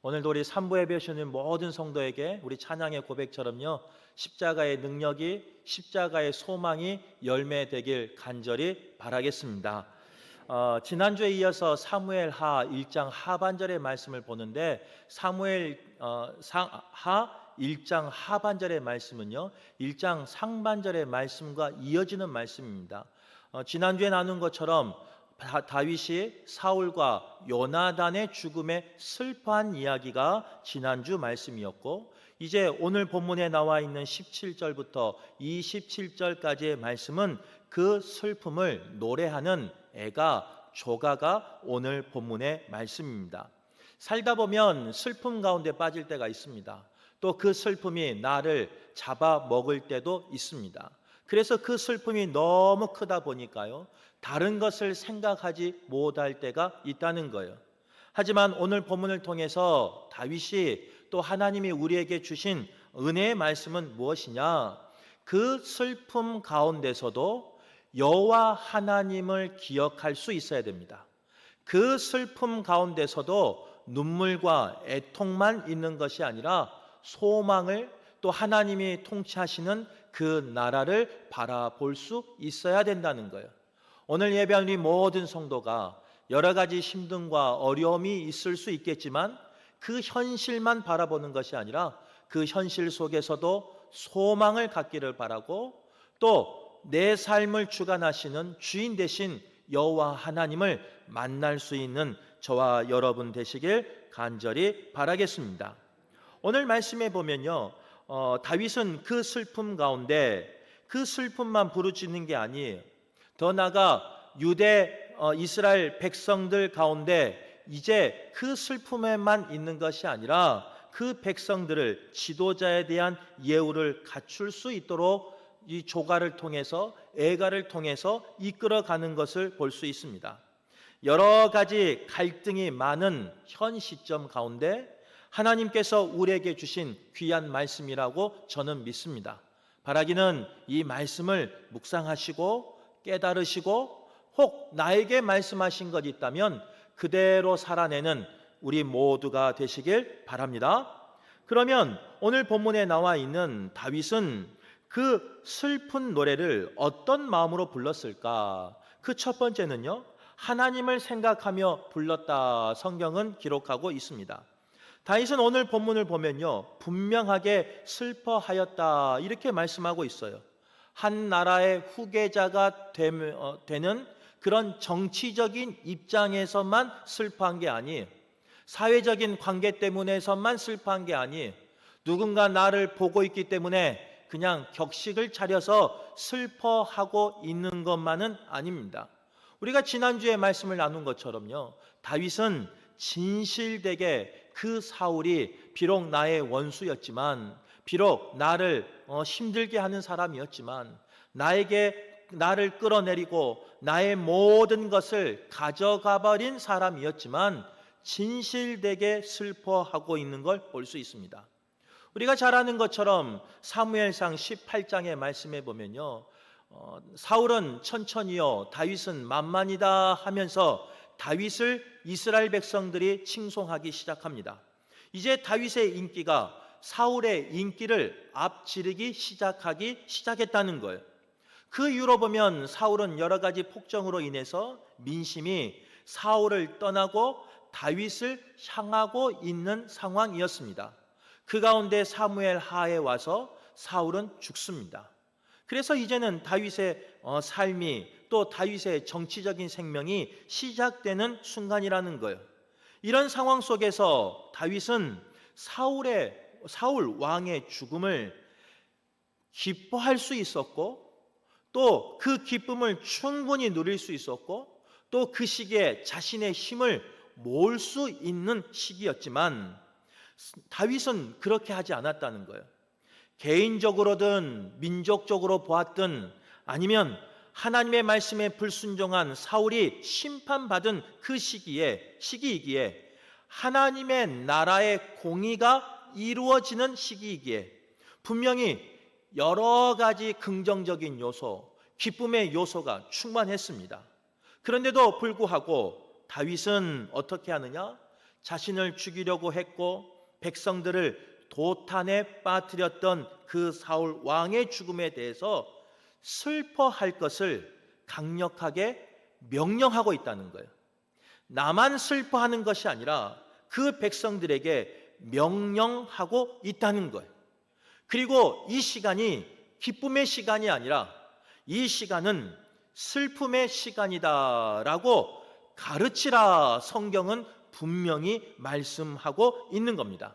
오늘도 우리 삼부 예배 오시는 모든 성도에게 우리 찬양의 고백처럼요, 십자가의 능력이, 십자가의 소망이 열매되길 간절히 바라겠습니다. 지난주에 이어서 사무엘하 1장 하반절의 말씀을 보는데, 사무엘하 1장 하반절의 말씀은요 1장 상반절의 말씀과 이어지는 말씀입니다. 지난주에 나눈 것처럼 다윗이 사울과 요나단의 죽음에 슬퍼한 이야기가 지난주 말씀이었고, 이제 오늘 본문에 나와 있는 17절부터 27절까지의 말씀은 그 슬픔을 노래하는 애가, 조가가 오늘 본문의 말씀입니다. 살다 보면 슬픔 가운데 빠질 때가 있습니다. 또 그 슬픔이 나를 잡아먹을 때도 있습니다. 그래서 그 슬픔이 너무 크다 보니까요, 다른 것을 생각하지 못할 때가 있다는 거예요. 하지만 오늘 본문을 통해서 다윗이 또 하나님이 우리에게 주신 은혜의 말씀은 무엇이냐? 그 슬픔 가운데서도 여호와 하나님을 기억할 수 있어야 됩니다. 그 슬픔 가운데서도 눈물과 애통만 있는 것이 아니라 소망을, 또 하나님이 통치하시는 그 나라를 바라볼 수 있어야 된다는 거예요. 오늘 예배하는 우리 모든 성도가 여러 가지 힘듦과 어려움이 있을 수 있겠지만 그 현실만 바라보는 것이 아니라 그 현실 속에서도 소망을 갖기를 바라고, 또 내 삶을 주관하시는 주인 되신 여호와 하나님을 만날 수 있는 저와 여러분 되시길 간절히 바라겠습니다. 오늘 말씀에 보면요, 다윗은 그 슬픔 가운데 그 슬픔만 부르짖는 게 아니에요. 더 나아가 유대 이스라엘 백성들 가운데 이제 그 슬픔에만 있는 것이 아니라 그 백성들을, 지도자에 대한 예우를 갖출 수 있도록 이 조가를 통해서, 애가를 통해서 이끌어가는 것을 볼 수 있습니다. 여러 가지 갈등이 많은 현 시점 가운데 하나님께서 우리에게 주신 귀한 말씀이라고 저는 믿습니다. 바라기는 이 말씀을 묵상하시고 깨달으시고, 혹 나에게 말씀하신 것 있다면 그대로 살아내는 우리 모두가 되시길 바랍니다. 그러면 오늘 본문에 나와 있는 다윗은 그 슬픈 노래를 어떤 마음으로 불렀을까? 그 첫 번째는요, 하나님을 생각하며 불렀다, 성경은 기록하고 있습니다. 다윗은 오늘 본문을 보면요, 분명하게 슬퍼하였다 이렇게 말씀하고 있어요. 한 나라의 후계자가 되는 그런 정치적인 입장에서만 슬퍼한 게 아니에요. 사회적인 관계 때문에서만 슬퍼한 게 아니에요. 누군가 나를 보고 있기 때문에 그냥 격식을 차려서 슬퍼하고 있는 것만은 아닙니다. 우리가 지난주에 말씀을 나눈 것처럼요, 다윗은 진실되게 그 사울이 비록 나의 원수였지만, 비록 나를 힘들게 하는 사람이었지만, 나를 끌어내리고 나의 모든 것을 가져가 버린 사람이었지만 진실되게 슬퍼하고 있는 걸 볼 수 있습니다. 우리가 잘 아는 것처럼 사무엘상 18장의 말씀에 보면요, 사울은 천천히요 다윗은 만만이다 하면서 다윗을 이스라엘 백성들이 칭송하기 시작합니다. 이제 다윗의 인기가 사울의 인기를 앞지르기 시작했다는 거예요. 그 이유로 보면 사울은 여러 가지 폭정으로 인해서 민심이 사울을 떠나고 다윗을 향하고 있는 상황이었습니다. 그 가운데 사무엘 하에 와서 사울은 죽습니다. 그래서 이제는 다윗의 삶이, 또 다윗의 정치적인 생명이 시작되는 순간이라는 거예요. 이런 상황 속에서 다윗은 사울 왕의 죽음을 기뻐할 수 있었고, 또 그 기쁨을 충분히 누릴 수 있었고, 또 그 시기에 자신의 힘을 모을 수 있는 시기였지만 다윗은 그렇게 하지 않았다는 거예요. 개인적으로든 민족적으로 보았든, 아니면 하나님의 말씀에 불순종한 사울이 심판받은 그 시기이기에, 하나님의 나라의 공의가 이루어지는 시기이기에 분명히 여러 가지 긍정적인 요소, 기쁨의 요소가 충만했습니다. 그런데도 불구하고 다윗은 어떻게 하느냐? 자신을 죽이려고 했고 백성들을 도탄에 빠뜨렸던 그 사울 왕의 죽음에 대해서 슬퍼할 것을 강력하게 명령하고 있다는 거예요. 나만 슬퍼하는 것이 아니라 그 백성들에게 명령하고 있다는 거예요. 그리고 이 시간이 기쁨의 시간이 아니라 이 시간은 슬픔의 시간이다라고 가르치라 성경은 분명히 말씀하고 있는 겁니다.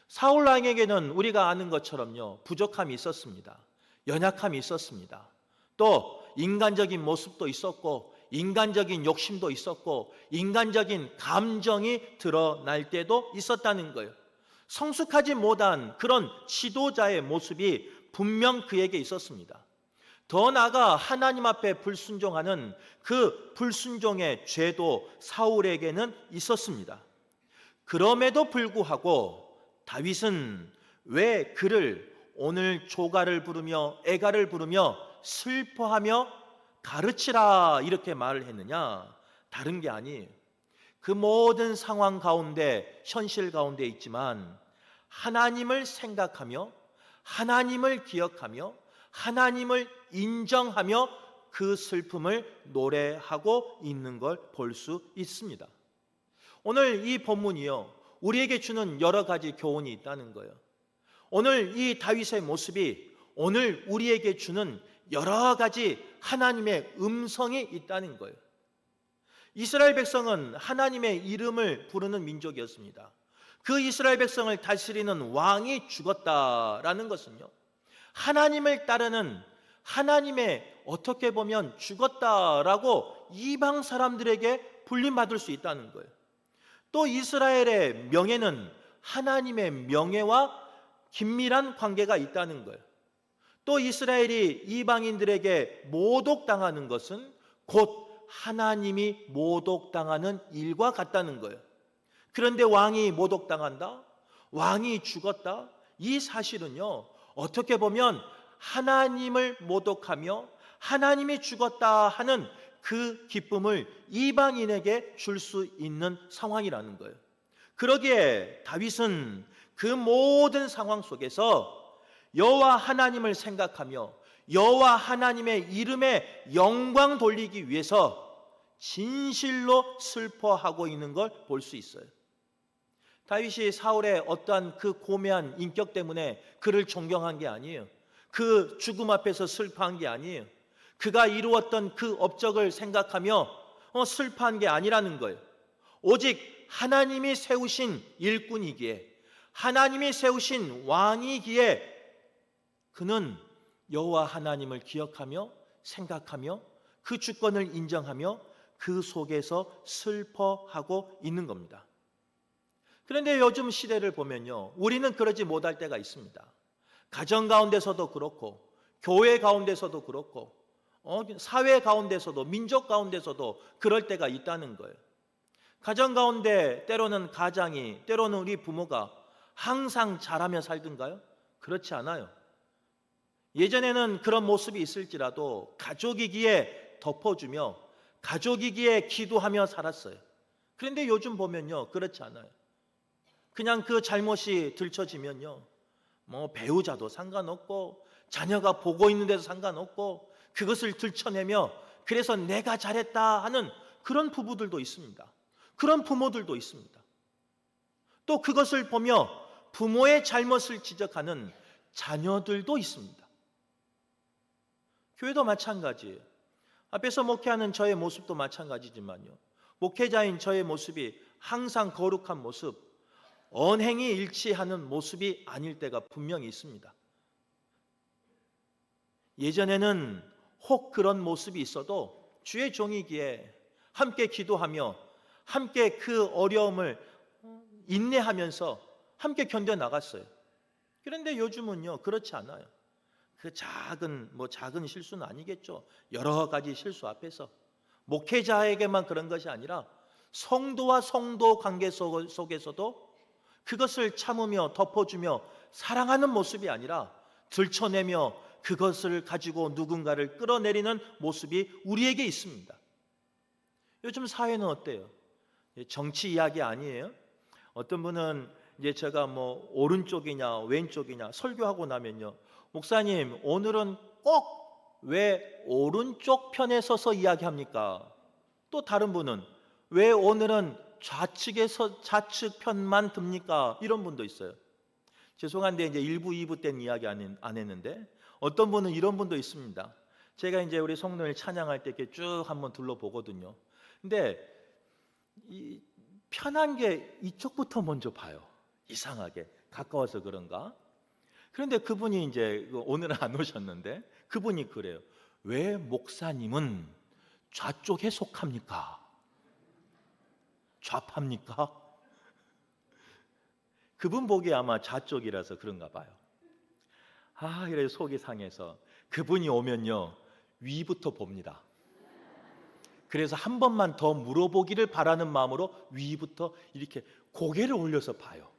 사울 왕에게는 우리가 아는 것처럼요, 부족함이 있었습니다. 연약함이 있었습니다. 또 인간적인 모습도 있었고 인간적인 욕심도 있었고 인간적인 감정이 드러날 때도 있었다는 거예요. 성숙하지 못한 그런 지도자의 모습이 분명 그에게 있었습니다. 더 나아가 하나님 앞에 불순종하는 그 불순종의 죄도 사울에게는 있었습니다. 그럼에도 불구하고 다윗은 왜 그를 오늘 조가를 부르며 애가를 부르며 슬퍼하며 가르치라 이렇게 말을 했느냐? 다른 게 아니에요. 그 모든 상황 가운데 현실 가운데 있지만 하나님을 생각하며 하나님을 기억하며 하나님을 인정하며 그 슬픔을 노래하고 있는 걸 볼 수 있습니다. 오늘 이 본문이요, 우리에게 주는 여러 가지 교훈이 있다는 거예요. 오늘 이 다윗의 모습이 오늘 우리에게 주는 여러 가지 하나님의 음성이 있다는 거예요. 이스라엘 백성은 하나님의 이름을 부르는 민족이었습니다. 그 이스라엘 백성을 다스리는 왕이 죽었다라는 것은요, 하나님을 따르는 하나님의 어떻게 보면 죽었다라고 이방 사람들에게 불림받을 수 있다는 거예요. 또 이스라엘의 명예는 하나님의 명예와 긴밀한 관계가 있다는 거예요. 또 이스라엘이 이방인들에게 모독당하는 것은 곧 하나님이 모독당하는 일과 같다는 거예요. 그런데 왕이 모독당한다, 왕이 죽었다, 이 사실은요, 어떻게 보면 하나님을 모독하며 하나님이 죽었다 하는 그 기쁨을 이방인에게 줄 수 있는 상황이라는 거예요. 그러기에 다윗은 그 모든 상황 속에서 여호와 하나님을 생각하며 여호와 하나님의 이름에 영광 돌리기 위해서 진실로 슬퍼하고 있는 걸 볼 수 있어요. 다윗이 사울의 어떠한 그 고매한 인격 때문에 그를 존경한 게 아니에요. 그 죽음 앞에서 슬퍼한 게 아니에요. 그가 이루었던 그 업적을 생각하며 슬퍼한 게 아니라는 거예요. 오직 하나님이 세우신 일꾼이기에, 하나님이 세우신 왕이기에 그는 여호와 하나님을 기억하며 생각하며 그 주권을 인정하며 그 속에서 슬퍼하고 있는 겁니다. 그런데 요즘 시대를 보면요, 우리는 그러지 못할 때가 있습니다. 가정 가운데서도 그렇고 교회 가운데서도 그렇고 사회 가운데서도 민족 가운데서도 그럴 때가 있다는 거예요. 가정 가운데 때로는 가장이, 때로는 우리 부모가 항상 잘하며 살던가요? 그렇지 않아요. 예전에는 그런 모습이 있을지라도 가족이기에 덮어주며 가족이기에 기도하며 살았어요. 그런데 요즘 보면요, 그렇지 않아요. 그냥 그 잘못이 들춰지면요, 배우자도 상관없고 자녀가 보고 있는데도 상관없고 그것을 들춰내며 그래서 내가 잘했다 하는 그런 부부들도 있습니다. 그런 부모들도 있습니다. 또 그것을 보며 부모의 잘못을 지적하는 자녀들도 있습니다. 교회도 마찬가지예요. 앞에서 목회하는 저의 모습도 마찬가지지만요, 목회자인 저의 모습이 항상 거룩한 모습, 언행이 일치하는 모습이 아닐 때가 분명히 있습니다. 예전에는 혹 그런 모습이 있어도 주의 종이기에 함께 기도하며 함께 그 어려움을 인내하면서 함께 견뎌나갔어요. 그런데 요즘은요, 그렇지 않아요. 그 작은 실수는 아니겠죠. 여러 가지 실수 앞에서 목회자에게만 그런 것이 아니라 성도와 성도 관계 속에서도 그것을 참으며 덮어주며 사랑하는 모습이 아니라 들춰내며 그것을 가지고 누군가를 끌어내리는 모습이 우리에게 있습니다. 요즘 사회는 어때요? 정치 이야기 아니에요. 어떤 분은 이제 제가 뭐 오른쪽이냐 왼쪽이냐 설교하고 나면요, 목사님 오늘은 꼭 왜 오른쪽 편에 서서 이야기합니까? 또 다른 분은 왜 오늘은 좌측에서 좌측 편만 듭니까? 이런 분도 있어요. 죄송한데 이제 1부, 2부 때는 이야기 안 했는데 어떤 분은 이런 분도 있습니다. 제가 이제 우리 성도일 찬양할 때 이렇게 쭉 한번 둘러보거든요. 근데 이 편한 게 이쪽부터 먼저 봐요. 이상하게 가까워서 그런가? 그런데 그분이 이제 오늘은 안 오셨는데 그분이 그래요. 왜 목사님은 좌쪽에 속합니까? 좌파입니까? 그분 보기에 아마 좌쪽이라서 그런가 봐요. 이래 속이 상해서 그분이 오면요, 위부터 봅니다. 그래서 한 번만 더 물어보기를 바라는 마음으로 위부터 이렇게 고개를 올려서 봐요.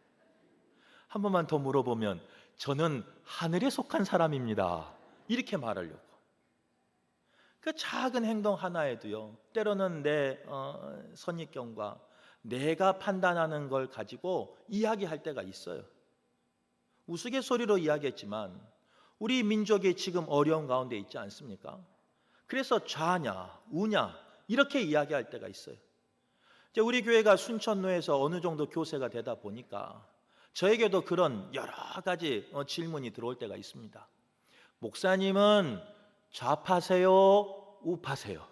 한 번만 더 물어보면 저는 하늘에 속한 사람입니다, 이렇게 말하려고. 그 작은 행동 하나에도요, 때로는 내 선입견과 내가 판단하는 걸 가지고 이야기할 때가 있어요. 우스갯소리로 이야기했지만 우리 민족이 지금 어려운 가운데 있지 않습니까? 그래서 좌냐 우냐 이렇게 이야기할 때가 있어요. 이제 우리 교회가 순천로에서 어느 정도 교세가 되다 보니까 저에게도 그런 여러 가지 질문이 들어올 때가 있습니다. 목사님은 좌파세요? 우파세요?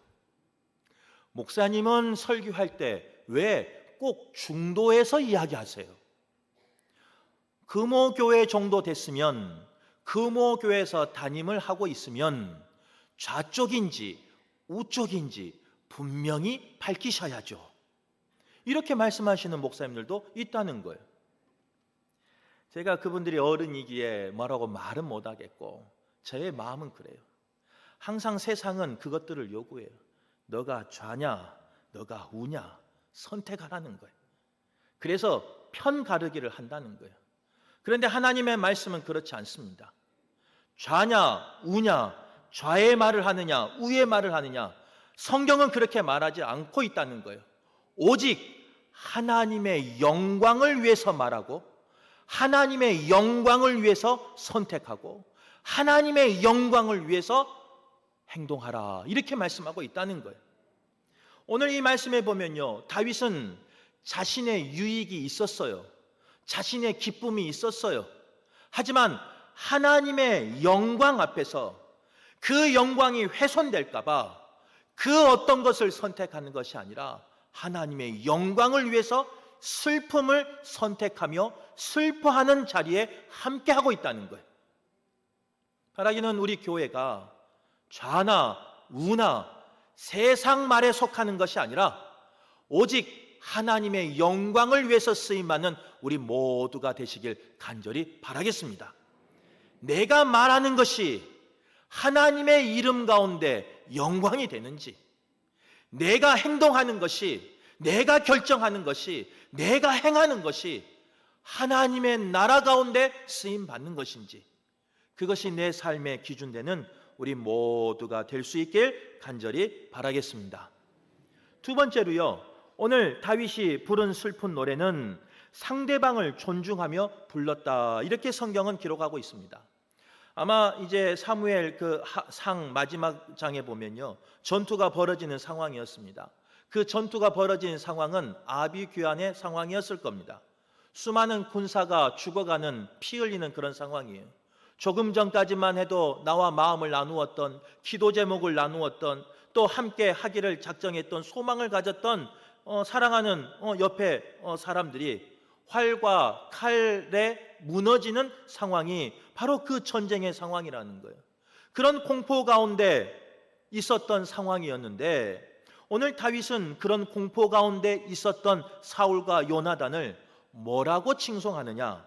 목사님은 설교할 때 왜 꼭 중도에서 이야기하세요? 금호교회 정도 됐으면, 금호교회에서 담임을 하고 있으면 좌쪽인지 우쪽인지 분명히 밝히셔야죠. 이렇게 말씀하시는 목사님들도 있다는 거예요. 제가 그분들이 어른이기에 뭐라고 말은 못하겠고 저의 마음은 그래요. 항상 세상은 그것들을 요구해요. 너가 좌냐 너가 우냐 선택하라는 거예요. 그래서 편 가르기를 한다는 거예요. 그런데 하나님의 말씀은 그렇지 않습니다. 좌냐 우냐, 좌의 말을 하느냐 우의 말을 하느냐, 성경은 그렇게 말하지 않고 있다는 거예요. 오직 하나님의 영광을 위해서 말하고 하나님의 영광을 위해서 선택하고 하나님의 영광을 위해서 행동하라, 이렇게 말씀하고 있다는 거예요. 오늘 이 말씀에 보면요, 다윗은 자신의 유익이 있었어요. 자신의 기쁨이 있었어요. 하지만 하나님의 영광 앞에서 그 영광이 훼손될까 봐 그 어떤 것을 선택하는 것이 아니라 하나님의 영광을 위해서 슬픔을 선택하며 슬퍼하는 자리에 함께하고 있다는 거예요. 바라기는 우리 교회가 좌나 우나 세상 말에 속하는 것이 아니라 오직 하나님의 영광을 위해서 쓰임받는 우리 모두가 되시길 간절히 바라겠습니다. 내가 말하는 것이 하나님의 이름 가운데 영광이 되는지, 내가 행동하는 것이, 내가 결정하는 것이, 내가 행하는 것이 하나님의 나라 가운데 쓰임받는 것인지, 그것이 내 삶의 기준되는 우리 모두가 될 수 있길 간절히 바라겠습니다. 두 번째로요, 오늘 다윗이 부른 슬픈 노래는 상대방을 존중하며 불렀다, 이렇게 성경은 기록하고 있습니다. 아마 이제 사무엘 그 상 마지막 장에 보면요, 전투가 벌어지는 상황이었습니다. 그 전투가 벌어지는 상황은 아비규환의 상황이었을 겁니다. 수많은 군사가 죽어가는, 피 흘리는 그런 상황이에요. 조금 전까지만 해도 나와 마음을 나누었던, 기도 제목을 나누었던, 또 함께 하기를 작정했던, 소망을 가졌던 사랑하는 옆에 사람들이 활과 칼에 무너지는 상황이 바로 그 전쟁의 상황이라는 거예요. 그런 공포 가운데 있었던 상황이었는데 오늘 다윗은 그런 공포 가운데 있었던 사울과 요나단을 뭐라고 칭송하느냐?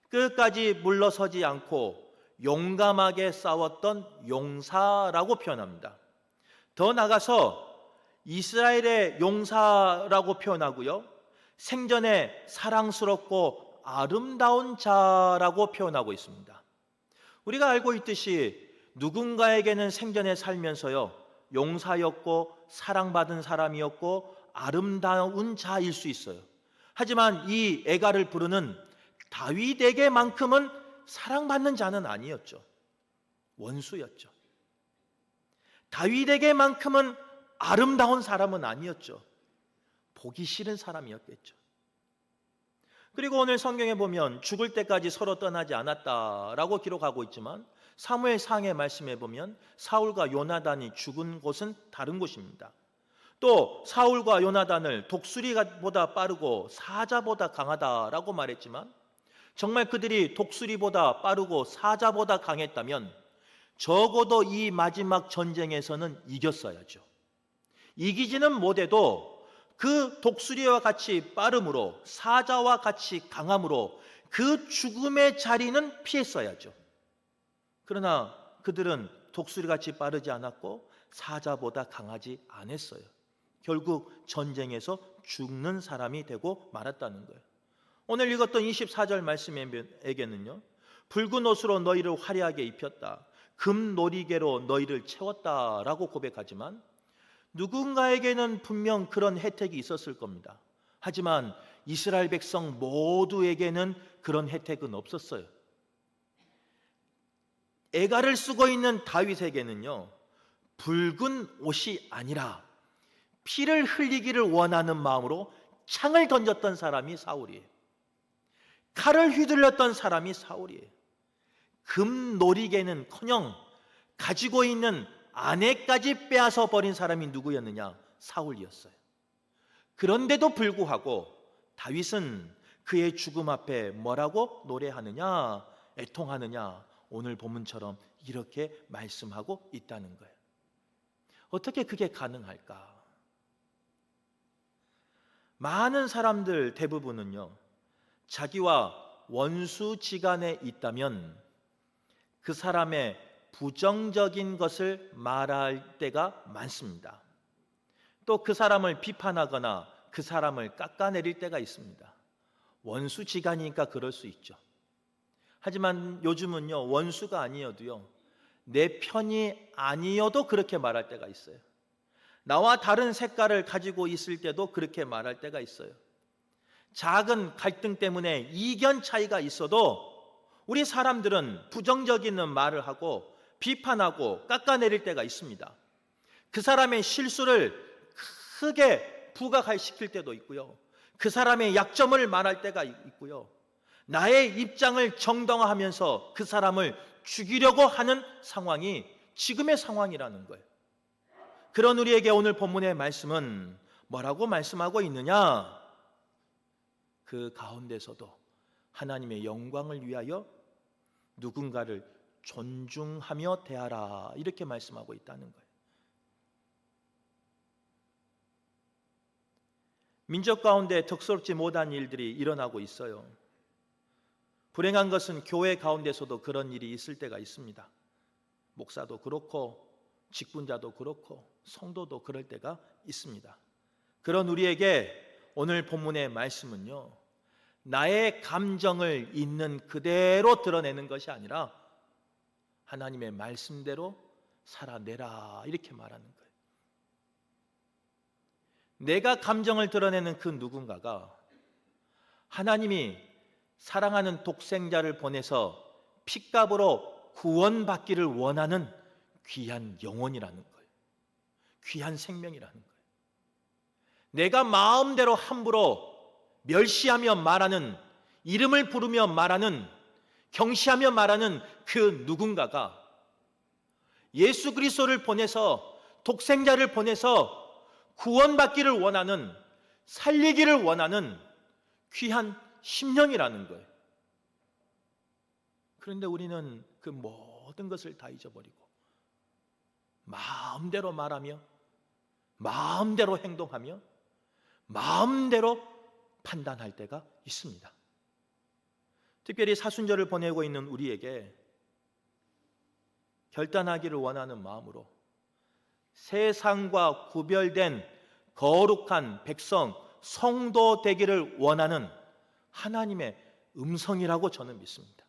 끝까지 물러서지 않고 용감하게 싸웠던 용사라고 표현합니다. 더 나가서 이스라엘의 용사라고 표현하고요, 생전에 사랑스럽고 아름다운 자라고 표현하고 있습니다. 우리가 알고 있듯이 누군가에게는 생전에 살면서요, 용사였고 사랑받은 사람이었고 아름다운 자일 수 있어요. 하지만 이 애가를 부르는 다윗에게만큼은 사랑받는 자는 아니었죠. 원수였죠. 다윗에게만큼은 아름다운 사람은 아니었죠. 보기 싫은 사람이었겠죠. 그리고 오늘 성경에 보면 죽을 때까지 서로 떠나지 않았다라고 기록하고 있지만 사무엘상의 말씀에 보면 사울과 요나단이 죽은 곳은 다른 곳입니다. 또 사울과 요나단을 독수리보다 빠르고 사자보다 강하다라고 말했지만 정말 그들이 독수리보다 빠르고 사자보다 강했다면 적어도 이 마지막 전쟁에서는 이겼어야죠. 이기지는 못해도 그 독수리와 같이 빠름으로 사자와 같이 강함으로 그 죽음의 자리는 피했어야죠. 그러나 그들은 독수리같이 빠르지 않았고 사자보다 강하지 않았어요. 결국 전쟁에서 죽는 사람이 되고 말았다는 거예요. 오늘 읽었던 24절 말씀에게는요, 붉은 옷으로 너희를 화려하게 입혔다, 금 놀이개로 너희를 채웠다라고 고백하지만 누군가에게는 분명 그런 혜택이 있었을 겁니다. 하지만 이스라엘 백성 모두에게는 그런 혜택은 없었어요. 애가를 쓰고 있는 다윗에게는요, 붉은 옷이 아니라 피를 흘리기를 원하는 마음으로 창을 던졌던 사람이 사울이에요. 칼을 휘둘렀던 사람이 사울이에요. 금놀이개는커녕 가지고 있는 아내까지 빼앗아 버린 사람이 누구였느냐? 사울이었어요. 그런데도 불구하고 다윗은 그의 죽음 앞에 뭐라고 노래하느냐? 애통하느냐? 오늘 본문처럼 이렇게 말씀하고 있다는 거예요. 어떻게 그게 가능할까? 많은 사람들 대부분은요, 자기와 원수지간에 있다면 그 사람의 부정적인 것을 말할 때가 많습니다. 또 그 사람을 비판하거나 그 사람을 깎아내릴 때가 있습니다. 원수지간이니까 그럴 수 있죠. 하지만 요즘은요, 원수가 아니어도요, 내 편이 아니어도 그렇게 말할 때가 있어요. 나와 다른 색깔을 가지고 있을 때도 그렇게 말할 때가 있어요. 작은 갈등 때문에 이견 차이가 있어도 우리 사람들은 부정적인 말을 하고 비판하고 깎아내릴 때가 있습니다. 그 사람의 실수를 크게 부각시킬 때도 있고요. 그 사람의 약점을 말할 때가 있고요. 나의 입장을 정당화하면서 그 사람을 죽이려고 하는 상황이 지금의 상황이라는 거예요. 그런 우리에게 오늘 본문의 말씀은 뭐라고 말씀하고 있느냐? 그 가운데서도 하나님의 영광을 위하여 누군가를 존중하며 대하라, 이렇게 말씀하고 있다는 거예요. 민족 가운데 덕스럽지 못한 일들이 일어나고 있어요. 불행한 것은 교회 가운데서도 그런 일이 있을 때가 있습니다. 목사도 그렇고 직분자도 그렇고 성도도 그럴 때가 있습니다. 그런 우리에게 오늘 본문의 말씀은요, 나의 감정을 있는 그대로 드러내는 것이 아니라 하나님의 말씀대로 살아내라, 이렇게 말하는 거예요. 내가 감정을 드러내는 그 누군가가 하나님이 사랑하는 독생자를 보내서 핏값으로 구원받기를 원하는 귀한 영혼이라는 거예요. 귀한 생명이라는 거예요. 내가 마음대로 함부로 멸시하며 말하는, 이름을 부르며 말하는, 경시하며 말하는 그 누군가가 예수 그리스도를 보내서, 독생자를 보내서 구원받기를 원하는, 살리기를 원하는 귀한 심령이라는 거예요. 그런데 우리는 그 모든 것을 다 잊어버리고 마음대로 말하며 마음대로 행동하며 마음대로 판단할 때가 있습니다. 특별히 사순절을 보내고 있는 우리에게 결단하기를 원하는 마음으로 세상과 구별된 거룩한 백성, 성도 되기를 원하는 하나님의 음성이라고 저는 믿습니다.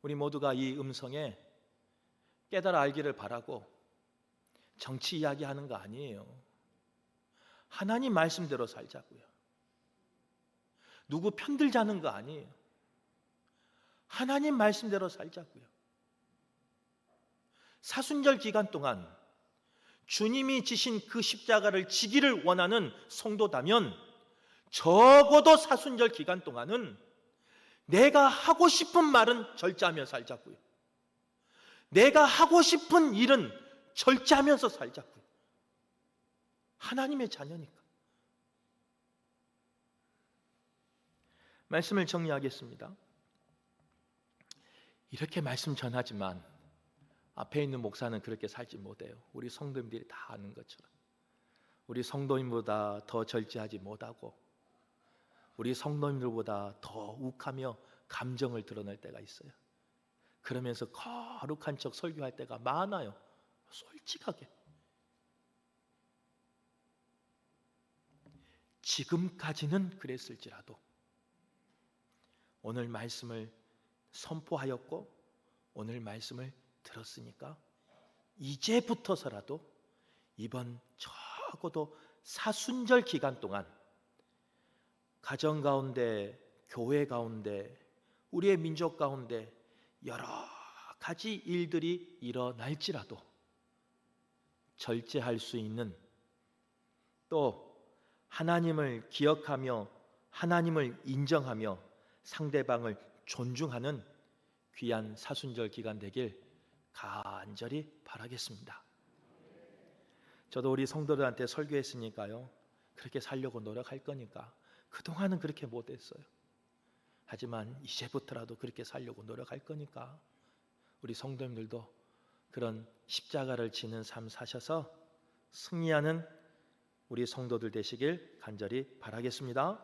우리 모두가 이 음성에 깨달아 알기를 바라고 정치 이야기하는 거 아니에요. 하나님 말씀대로 살자고요. 누구 편들자는 거 아니에요. 하나님 말씀대로 살자고요. 사순절 기간 동안 주님이 지신 그 십자가를 지기를 원하는 성도다면 적어도 사순절 기간 동안은 내가 하고 싶은 말은 절제하며 살자고요. 내가 하고 싶은 일은 절제하면서 살자고요. 하나님의 자녀니까. 말씀을 정리하겠습니다. 이렇게 말씀 전하지만 앞에 있는 목사는 그렇게 살지 못해요. 우리 성도님들이 다 아는 것처럼. 우리 성도님보다 더 절제하지 못하고 우리 성도님들보다 더 욱하며 감정을 드러낼 때가 있어요. 그러면서 거룩한 척 설교할 때가 많아요. 솔직하게. 지금까지는 그랬을지라도 오늘 말씀을 선포하였고 오늘 말씀을 들었으니까 이제부터서라도 이번 적어도 사순절 기간 동안 가정 가운데, 교회 가운데, 우리의 민족 가운데 여러 가지 일들이 일어날지라도 절제할 수 있는, 또 하나님을 기억하며 하나님을 인정하며 상대방을 존중하는 귀한 사순절 기간 되길 간절히 바라겠습니다. 저도 우리 성도들한테 설교했으니까요, 그렇게 살려고 노력할 거니까 그동안은 그렇게 못했어요. 하지만 이제부터라도 그렇게 살려고 노력할 거니까 우리 성도님들도 그런 십자가를 지는 삶 사셔서 승리하는 우리 성도들 되시길 간절히 바라겠습니다.